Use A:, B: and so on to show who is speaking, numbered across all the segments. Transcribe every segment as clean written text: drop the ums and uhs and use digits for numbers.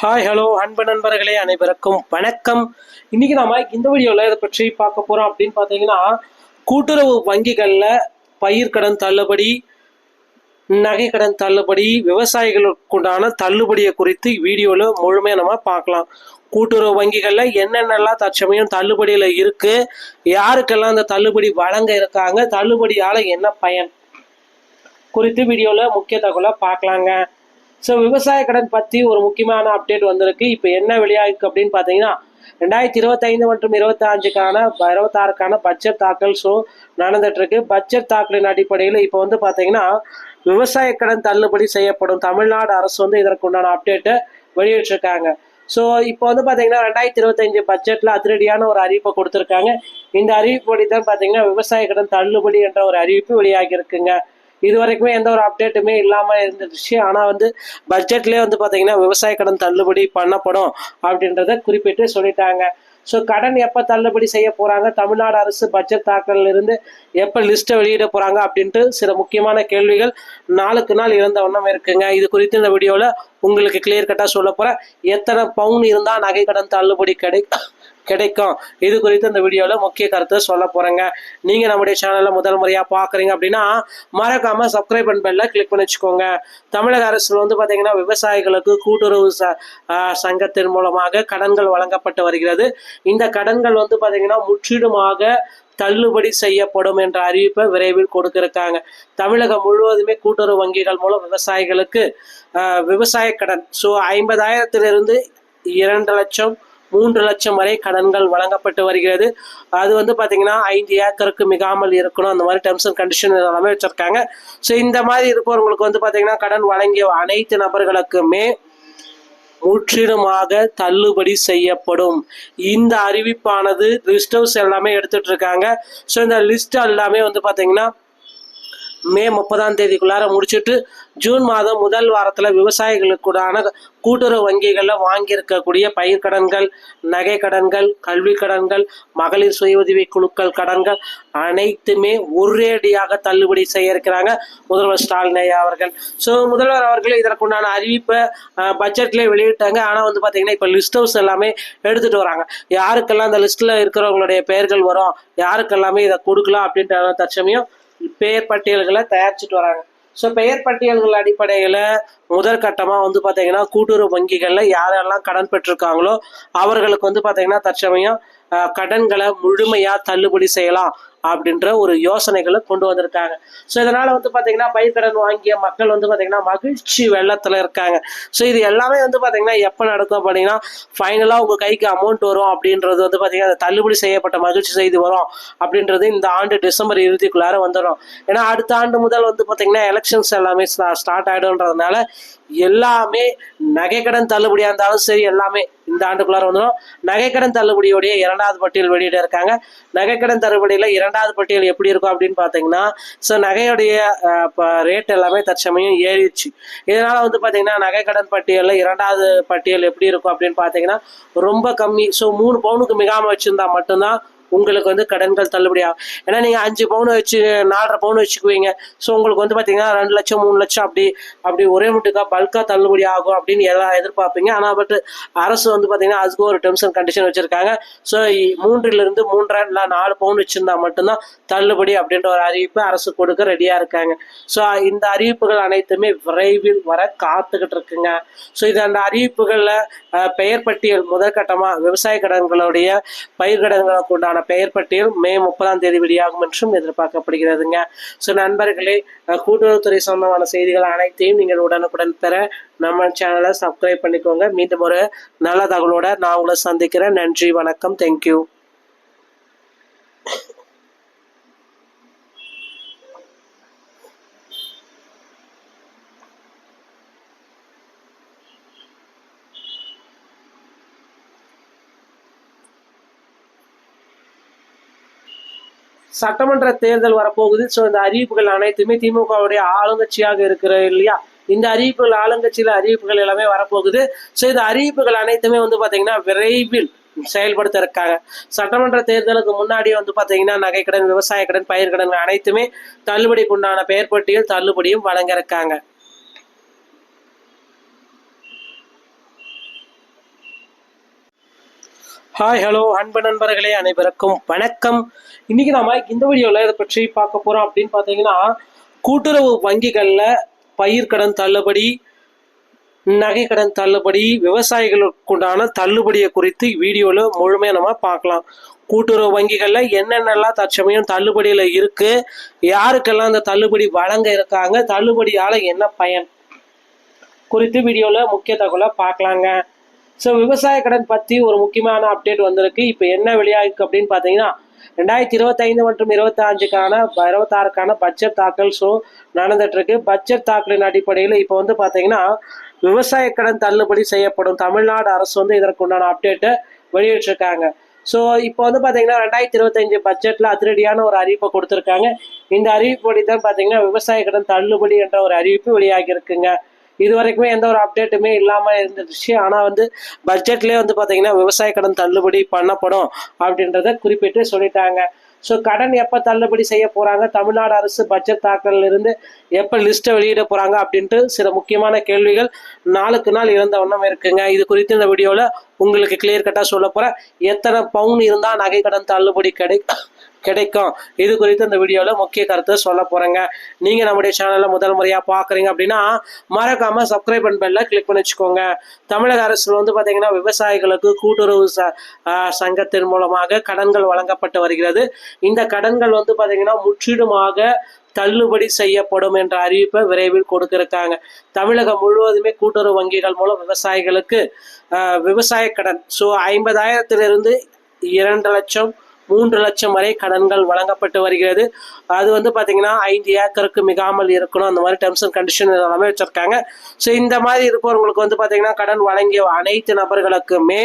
A: Hi hello அன்பு நண்பர்களே அனைவருக்கும் வணக்கம். இன்னைக்கு நாம இந்த வீடியோவில் இதை பற்றி பார்க்க போறோம் அப்படின்னு பார்த்தீங்கன்னா, கூட்டுறவு வங்கிகளில் பயிர்க்கடன் தள்ளுபடி, நகை கடன் தள்ளுபடி, விவசாயிகளுக்குண்டான தள்ளுபடியை குறித்து வீடியோவில் முழுமையாக நம்ம பார்க்கலாம். கூட்டுறவு வங்கிகளில் என்னென்னலாம் தற்சமயம் தள்ளுபடியில் இருக்கு, யாருக்கெல்லாம் அந்த தள்ளுபடி வழங்க இருக்காங்க, தள்ளுபடியால் என்ன பயன் குறித்து வீடியோவில் முக்கிய தகவலை பார்க்கலாங்க. ஸோ விவசாய கடன் பற்றி ஒரு முக்கியமான அப்டேட் வந்திருக்கு. இப்போ என்ன வெளியாகிருக்கு அப்படின்னு பார்த்தீங்கன்னா, 2025 மற்றும் 26க்கான பட்ஜெட் தாக்கல் நடந்துட்டு இருக்கு. பட்ஜெட் தாக்கலின் அடிப்படையில் இப்போ பார்த்தீங்கன்னா விவசாய கடன் தள்ளுபடி செய்யப்படும். தமிழ்நாடு அரசு இதற்குண்டான அப்டேட்டை வெளியிட்டிருக்காங்க. ஸோ இப்போ பார்த்தீங்கன்னா 2025 பட்ஜெட்டில் அதிரடியான ஒரு அறிவிப்பை கொடுத்துருக்காங்க. இந்த அறிவிப்படி தான் பார்த்தீங்கன்னா விவசாய கடன் தள்ளுபடி என்ற ஒரு அறிவிப்பு வெளியாகி இருக்குங்க. இது வரைக்குமே எந்த ஒரு அப்டேட்டுமே இல்லாமல் இருந்துச்சு. ஆனால் பட்ஜெட்லேயே பார்த்தீங்கன்னா விவசாய கடன் தள்ளுபடி பண்ணப்படும் அப்படின்றத குறிப்பிட்டு சொல்லிட்டாங்க. ஸோ கடன் எப்போ தள்ளுபடி செய்ய போகிறாங்க, தமிழ்நாடு அரசு பட்ஜெட் தாக்கலில் இருந்து எப்போ லிஸ்ட்டை வெளியிட போகிறாங்க அப்படின்ட்டு சில முக்கியமான கேள்விகள் நாளுக்கு நாள் இறந்த வண்ணம் இருக்குங்க. இது குறித்து இந்த வீடியோவில் உங்களுக்கு கிளியர் கட்டாக சொல்ல போகிறேன். எத்தனை பவுன் இருந்தால் நகை கடன் தள்ளுபடி கிடைக்கும், இது குறித்து இந்த வீடியோவில் முக்கிய கருத்தை சொல்ல போகிறேங்க. நீங்கள் நம்முடைய சேனலில் முதல் முறையாக பார்க்குறீங்க அப்படின்னா மறக்காமல் சப்ஸ்கிரைப் பண்ண பெல்ல கிளிக் பண்ணி வச்சுக்கோங்க. தமிழக அரசு பார்த்தீங்கன்னா விவசாயிகளுக்கு கூட்டுறவு சங்கத்தின் மூலமாக கடன்கள் வழங்கப்பட்டு வருகிறது. இந்த கடன்கள் பார்த்தீங்கன்னா முற்றிலுமாக தள்ளுபடி செய்யப்படும் என்ற அறிவிப்பை விரைவில் கொடுத்திருக்காங்க. தமிழகம் முழுவதுமே கூட்டுறவு வங்கிகள் மூலம் விவசாயிகளுக்கு விவசாய கடன் 50,000 2 லட்சம் 3 லட்சம் வரை கடன்கள் வழங்கப்பட்டு வருகிறது. அது பார்த்தீங்கன்னா 5 ஏக்கருக்கு மிகாமல் இருக்கணும், அந்த மாதிரி டெர்ம்ஸ் அண்ட் கண்டிஷன் எல்லாமே வச்சிருக்காங்க. ஸோ இந்த மாதிரி இருப்பவங்களுக்கு பார்த்தீங்கன்னா கடன் வழங்கிய அனைத்து நபர்களுக்குமே முற்றிலுமாக தள்ளுபடி செய்யப்படும். இந்த அறிவிப்பானது லிஸ்ட் ஹவுஸ் எல்லாமே எடுத்துட்டு இருக்காங்க. ஸோ இந்த லிஸ்ட் எல்லாமே பார்த்தீங்கன்னா மே 30 முடிச்சுட்டு ஜூன் மாதம் முதல் வாரத்தில் விவசாயிகளுக்குடான கூட்டுறவு வங்கிகளில் வாங்கியிருக்கக்கூடிய பயிர்க்கடன்கள், நகை கடன்கள், கல்வி கடன்கள், மகளிர் சுய உதவி குழுக்கள் கடன்கள் அனைத்துமே ஒரேடியாக தள்ளுபடி செய்ய இருக்கிறாங்க முதல்வர் ஸ்டாலின் ஐயா அவர்கள். ஸோ முதல்வர் அவர்கள் இதற்குண்டான அறிவிப்பை பட்ஜெட்லேயே வெளியிட்டாங்க. ஆனால் பார்த்தீங்கன்னா இப்போ லிஸ்ட் ஹவுஸ் எல்லாமே எடுத்துகிட்டு வராங்க. யாருக்கெல்லாம் அந்த லிஸ்ட்டில் இருக்கிறவங்களுடைய பெயர்கள் வரும், யாருக்கெல்லாமே இதை கொடுக்கலாம் அப்படின்ற தற்சமயம் பெயர் பட்டியல்களை தயாரிச்சுட்டு வராங்க. ஸோ பெயர் பட்டியல்கள் அடிப்படையில் முதற்கட்டமாக பார்த்தீங்கன்னா கூட்டுறவு வங்கிகளில் யாரெல்லாம் கடன் பெற்றிருக்காங்களோ அவர்களுக்கு பார்த்தீங்கன்னா தற்சமயம் கடன்களை முழுமையாக தள்ளுபடி செய்யலாம் அப்படின்ற ஒரு யோசனைகளை கொண்டு வந்திருக்காங்க. ஸோ இதனால் பார்த்தீங்கன்னா பயிர்க்கடன் வாங்கிய மக்கள் பார்த்தீங்கன்னா மகிழ்ச்சி வெள்ளத்தில் இருக்காங்க. ஸோ இது எல்லாமே பார்த்தீங்கன்னா எப்போ நடக்கும் அப்படின்னா ஃபைனலாக உங்கள் கைக்கு அமௌண்ட் வரும் அப்படின்றது பார்த்தீங்கன்னா தள்ளுபடி செய்யப்பட்ட மகிழ்ச்சி செய்தி வரும் அப்படின்றது இந்த ஆண்டு டிசம்பர் இறுதிக்குள்ளார வந்துடும். ஏன்னா அடுத்த ஆண்டு முதல் பார்த்தீங்கன்னா எலெக்ஷன்ஸ் எல்லாமே ஸ்டார்ட் ஆகிடும்ன்றதுனால எல்லாமே நகைக்கடன் தள்ளுபடியாக இருந்தாலும் சரி எல்லாமே இந்த ஆண்டுக்குள்ளார வந்துடும். நகைக்கடன் தள்ளுபடியோடைய 2வது பட்டியல் வெளியிட இருக்காங்க. நகைக்கடன் தள்ளுபடியில் 2வது பட்டியல் எப்படி இருக்கும் அப்படின்னு பார்த்தீங்கன்னா, ஸோ நகையுடைய ரேட் எல்லாமே தற்சமயம் ஏறிடுச்சு. இதனால் பார்த்தீங்கன்னா நகைக்கடன் பட்டியலில் 2வது பட்டியல் எப்படி இருக்கும் அப்படின்னு பார்த்தீங்கன்னா ரொம்ப கம்மி. ஸோ 3 பவுனுக்கு மிகாமல் வச்சுருந்தா மட்டும்தான் உங்களுக்கு கடன்கள் தள்ளுபடி ஆகும். ஏன்னா நீங்கள் 5 பவுன் வச்சு 4.5 பவுன் வச்சுக்குவீங்க. ஸோ உங்களுக்கு பார்த்தீங்கன்னா 2 லட்சம் 3 லட்சம் அப்படி ஒரே முட்டுக்காக பல்காக தள்ளுபடி ஆகும் அப்படின்னு எல்லாம் எதிர்பார்ப்பீங்க. ஆனால் அரசு பார்த்தீங்கன்னா அதுக்கு ஒரு டெர்ம்ஸ் அண்ட் கண்டிஷன் வச்சுருக்காங்க. ஸோ 3லிருந்து 3.5 4 பவுன் வச்சுருந்தா மட்டும்தான் தள்ளுபடி அப்படின்ற ஒரு அறிவிப்பு அரசு கொடுக்க ரெடியாக இருக்காங்க. ஸோ இந்த அறிவிப்புகள் அனைத்துமே விரைவில் வர காத்துக்கிட்டு இருக்குங்க. ஸோ இது அந்த அறிவிப்புகளில் பெயர் பட்டியல் முதற்கட்டமாக விவசாய கடன்களுடைய பயிர்க்கடன்களுக்கு உண்டான பெயர் பட்டியல் மே 30 வெளியாகும் என்றும் எதிர்பார்க்கப்படுகிறதுங்க. ஸோ நண்பர்களே, கூட்டுறவுத்துறை சொந்தமான செய்திகள் அனைத்தையும் நீங்கள் உடனுக்குடன் பெற நம்ம சேனலை சப்ஸ்கிரைப் பண்ணிக்கோங்க. மீண்டும் ஒரு நல்ல தகவலோட நான் உங்களை சந்திக்கிறேன். நன்றி, வணக்கம், தேங்க்யூ. சட்டமன்ற தேர்தல் வரப்போகுது. ஸோ இந்த அறிவிப்புகள் அனைத்துமே திமுகவுடைய ஆளுங்கட்சியாக இருக்கிற இல்லையா, இந்த அறிவிப்புகள் ஆளுங்கட்சியில் அறிவிப்புகள் எல்லாமே வரப்போகுது. ஸோ இந்த அறிவிப்புகள் அனைத்துமே பார்த்தீங்கன்னா விரைவில் செயல்படுத்த இருக்காங்க. சட்டமன்ற தேர்தலுக்கு முன்னாடியே பார்த்தீங்கன்னா நகைக்கடன், விவசாய கடன், பயிர்க்கடன் அனைத்துமே தள்ளுபடிக்கு உண்டான பெயர் பட்டியல் தள்ளுபடியும் வழங்க இருக்காங்க. ஹாய் ஹலோ அன்பு நண்பர்களே அனைவருக்கும் வணக்கம். இன்னைக்கு நாம இந்த வீடியோவில் இதை பற்றி பார்க்க போறோம் அப்படின்னு பார்த்தீங்கன்னா, கூட்டுறவு வங்கிகளில் பயிர்க்கடன் தள்ளுபடி, நகை கடன் தள்ளுபடி, விவசாயிகளுக்குண்டான தள்ளுபடியை குறித்து வீடியோவில் முழுமையாக நம்ம பார்க்கலாம். கூட்டுறவு வங்கிகளில் என்னென்னலாம் தற்சமயம் தள்ளுபடியில் இருக்கு, யாருக்கெல்லாம் அந்த தள்ளுபடி வழங்க இருக்காங்க, தள்ளுபடியால் என்ன பயன் குறித்து வீடியோவில் முக்கிய தகவலை பார்க்கலாங்க. ஸோ விவசாய கடன் பற்றி ஒரு முக்கியமான அப்டேட் வந்திருக்கு. இப்போ என்ன வெளியாகிருக்கு அப்படின்னு பார்த்தீங்கன்னா, 2025 மற்றும் 26க்கான பட்ஜெட் தாக்கல் நடந்துட்டு இருக்கு. பட்ஜெட் தாக்கலின் அடிப்படையில் இப்போ பார்த்தீங்கன்னா விவசாய கடன் தள்ளுபடி செய்யப்படும். தமிழ்நாடு அரசு இதற்குண்டான அப்டேட்டை வெளியிட்டிருக்காங்க. ஸோ இப்போ பார்த்தீங்கன்னா 2025 பட்ஜெட்டில் அதிரடியான ஒரு அறிவிப்பை கொடுத்துருக்காங்க. இந்த அறிவிப்படி தான் பார்த்தீங்கன்னா விவசாய கடன் தள்ளுபடி என்ற ஒரு அறிவிப்பு வெளியாகி இருக்குங்க. இது வரைக்குமே எந்த ஒரு அப்டேட்டுமே இல்லாமல் இருந்துச்சு. ஆனால் பட்ஜெட்லேயே பார்த்தீங்கன்னா விவசாய கடன் தள்ளுபடி பண்ணப்படும் அப்படின்றத குறிப்பிட்டு சொல்லிட்டாங்க. ஸோ கடன் எப்போ தள்ளுபடி செய்ய போகிறாங்க, தமிழ்நாடு அரசு பட்ஜெட் தாக்கலில் இருந்து எப்போ லிஸ்ட்டை வெளியிட போகிறாங்க அப்படின்ட்டு சில முக்கியமான கேள்விகள் நாளுக்கு நாள் இறந்த வண்ணம் இருக்குங்க. இது குறித்து இந்த வீடியோவில் உங்களுக்கு கிளியர் கட்டாக சொல்ல போகிறேன். எத்தனை பவுன் இருந்தால் நகை கடன் தள்ளுபடி கிடைக்கும், இது குறித்து இந்த வீடியோவில் முக்கிய கருத்தை சொல்ல போகிறேங்க. நீங்கள் நம்முடைய சேனலில் முதல் முறையாக பார்க்குறீங்க அப்படின்னா மறக்காமல் சப்ஸ்கிரைப் அண்ட் பெல்ல கிளிக் பண்ணி வச்சுக்கோங்க. தமிழக அரசு பார்த்தீங்கன்னா விவசாயிகளுக்கு கூட்டுறவு சங்கத்தின் மூலமாக கடன்கள் வழங்கப்பட்டு வருகிறது. இந்த கடன்கள் பார்த்தீங்கன்னா முற்றிலுமாக தள்ளுபடி செய்யப்படும் என்ற அறிவிப்பை விரைவில் கொடுக்கிருக்காங்க. தமிழகம் முழுவதுமே கூட்டுறவு வங்கிகள் மூலம் விவசாயிகளுக்கு விவசாய கடன் 50,000 2 லட்சம் 3 லட்சம் வரை கடன்கள் வழங்கப்பட்டு வருகிறது. அது பார்த்தீங்கன்னா 5 ஏக்கருக்கு மிகாமல் இருக்கணும், அந்த மாதிரி டெர்ம்ஸ் அண்ட் கண்டிஷன் எல்லாமே வச்சிருக்காங்க. ஸோ இந்த மாதிரி இருப்பவங்களுக்கு பார்த்தீங்கன்னா கடன் வழங்கிய அனைத்து நபர்களுக்குமே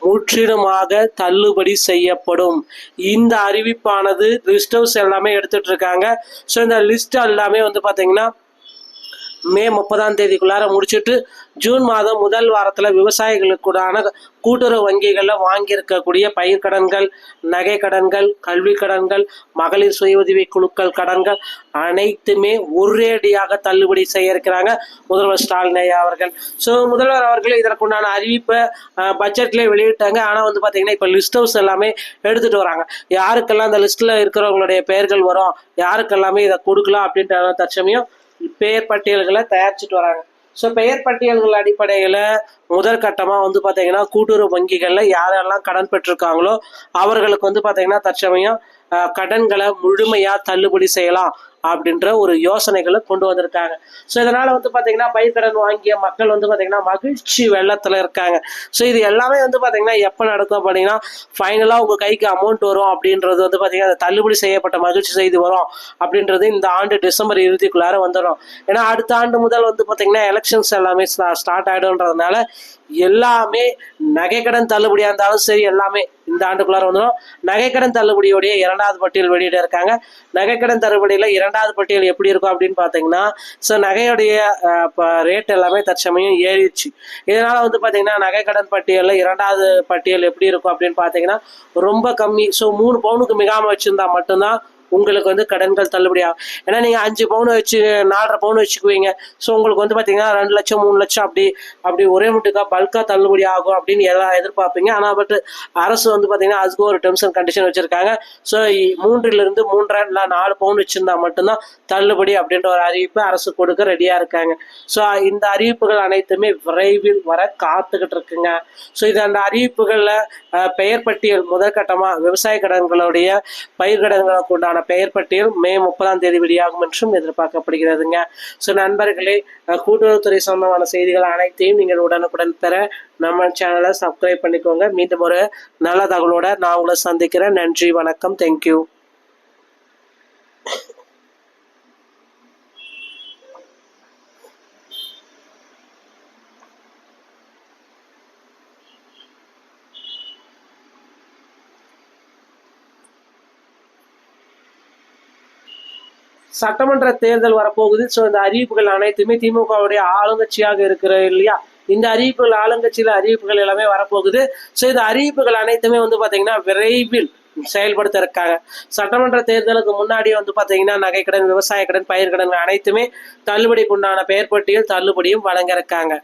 A: முற்றிலுமாக தள்ளுபடி செய்யப்படும். இந்த அறிவிப்பானது லிஸ்ட் ஹவுஸ் எல்லாமே எடுத்துட்டு இருக்காங்க. ஸோ இந்த லிஸ்ட் எல்லாமே பார்த்தீங்கன்னா மே 30 முடிச்சுட்டு ஜூன் மாதம் முதல் வாரத்தில் விவசாயிகளுக்குடான கூட்டுறவு வங்கிகளில் வாங்கியிருக்கக்கூடிய பயிர்க்கடன்கள், நகை கடன்கள், கல்வி கடன்கள், மகளிர் சுய உதவி குழுக்கள் கடன்கள் அனைத்துமே ஒரேடியாக தள்ளுபடி செய்ய இருக்கிறாங்க முதல்வர் ஸ்டாலின் ஐயா அவர்கள். ஸோ முதல்வர் அவர்கள் இதற்குண்டான அறிவிப்பை பட்ஜெட்லேயே வெளியிட்டாங்க. ஆனால் பார்த்தீங்கன்னா இப்போ லிஸ்ட் ஹவுஸ் எல்லாமே எடுத்துகிட்டு வராங்க. யாருக்கெல்லாம் அந்த லிஸ்ட்டில் இருக்கிறவங்களுடைய பெயர்கள் வரும், யாருக்கெல்லாமே இதை கொடுக்கலாம் அப்படின்ற தற்சமயம் பெயர் பட்டியல்களை தயாரிச்சுட்டு வராங்க. ஸோ பெயர் பட்டியல்கள் அடிப்படையில் முதற்கட்டமாக பார்த்தீங்கன்னா கூட்டுறவு வங்கிகளில் யாரெல்லாம் கடன் பெற்றிருக்காங்களோ அவர்களுக்கு பார்த்தீங்கன்னா தற்சமயம் கடன்களை முழுமையாக தள்ளுபடி செய்யலாம் அப்படின்ற ஒரு யோசனைகளை கொண்டு வந்திருக்காங்க. ஸோ இதனால் பார்த்தீங்கன்னா பயிர்க்கடன் வாங்கிய மக்கள் பார்த்தீங்கன்னா மகிழ்ச்சி வெள்ளத்தில் இருக்காங்க. ஸோ இது எல்லாமே பார்த்தீங்கன்னா எப்போ நடக்கும் அப்படின்னா ஃபைனலாக உங்கள் கைக்கு அமௌண்ட் வரும் அப்படின்றது பார்த்தீங்கன்னா தள்ளுபடி செய்யப்பட்ட மகிழ்ச்சி செய்தி வரும் அப்படின்றது இந்த ஆண்டு டிசம்பர் இறுதிக்குள்ளார வந்துடும். ஏன்னா அடுத்த ஆண்டு முதல் பார்த்தீங்கன்னா எலெக்ஷன்ஸ் எல்லாமே ஸ்டார்ட் ஆகிடும்ன்றதுனால எல்லாமே நகைக்கடன் தள்ளுபடியாக இருந்தாலும் சரி எல்லாமே இந்த ஆண்டுக்குள்ளார வந்துடும். நகைக்கடன் தள்ளுபடியோடைய 2வது பட்டியல் வெளியிட இருக்காங்க. நகைக்கடன் தள்ளுபடியில் 2வது பட்டியல் எப்படி இருக்கும் அப்படின்னு பார்த்தீங்கன்னா, ஸோ நகையுடைய ரேட் எல்லாமே தற்சமயம் ஏறிடுச்சு. இதனால் பார்த்தீங்கன்னா நகைக்கடன் பட்டியலில் 2வது பட்டியல் எப்படி இருக்கும் அப்படின்னு பார்த்தீங்கன்னா ரொம்ப கம்மி. ஸோ 3 பவுனுக்கு மிகாமல் வச்சுருந்தா மட்டும்தான் உங்களுக்கு கடன்கள் தள்ளுபடி ஆகும். ஏன்னா நீங்கள் 5 பவுன் வச்சு 4.5 பவுன் வச்சுக்குவீங்க. ஸோ உங்களுக்கு பார்த்தீங்கன்னா 2 லட்சம் 3 லட்சம் அப்படி ஒரே முட்டுக்கா பல்காக தள்ளுபடி ஆகும் அப்படின்னு எல்லாம் எதிர்பார்ப்பீங்க. ஆனால் அரசு பார்த்தீங்கன்னா அதுக்கு ஒரு டெர்ம்ஸ் அண்ட் கண்டிஷன் வச்சிருக்காங்க. ஸோ 3லிருந்து 3.5 இல்லை 4 பவுன் வச்சிருந்தா மட்டும்தான் தள்ளுபடி அப்படின்ற ஒரு அறிவிப்பு அரசு கொடுக்க ரெடியாக இருக்காங்க. ஸோ இந்த அறிவிப்புகள் அனைத்துமே விரைவில் வர காத்துக்கிட்டு இருக்குங்க. ஸோ இது அந்த அறிவிப்புகளில் பெயர் பட்டியல் முதற்கட்டமாக விவசாய கடன்களுடைய பயிர்க்கடன்களுக்கு உண்டான பெயர் பட்டியல் மே 30 வெளியாகும் என்றும் எதிர்பார்க்கப்படுகிறதுங்க. ஸோ நண்பர்களே, கூட்டுறவுத்துறை சொந்தமான செய்திகள் அனைத்தையும் நீங்கள் உடனுக்குடன் பெற நம்ம சேனலை சப்ஸ்கிரைப் பண்ணிக்கோங்க. மீண்டும் ஒரு நல்ல தகவலோட நான் உங்களை சந்திக்கிறேன். நன்றி, வணக்கம், தேங்க்யூ. சட்டமன்ற தேர்தல் வரப்போகுது. ஸோ இந்த அறிவிப்புகள் அனைத்துமே திமுகவுடைய ஆளுங்கட்சியாக இருக்கிற இல்லையா, இந்த அறிவிப்புகள் ஆளுங்கட்சியில அறிவிப்புகள் எல்லாமே வரப்போகுது. ஸோ இந்த அறிவிப்புகள் அனைத்துமே பார்த்தீங்கன்னா விரைவில் செயல்படுத்த இருக்காங்க. சட்டமன்ற தேர்தலுக்கு முன்னாடி பார்த்தீங்கன்னா நகைக்கடன், விவசாய கடன், பயிர்க்கடன் அனைத்துமே தள்ளுபடிக்குண்டான பெயர் பட்டியல் தள்ளுபடியும் வழங்க இருக்காங்க.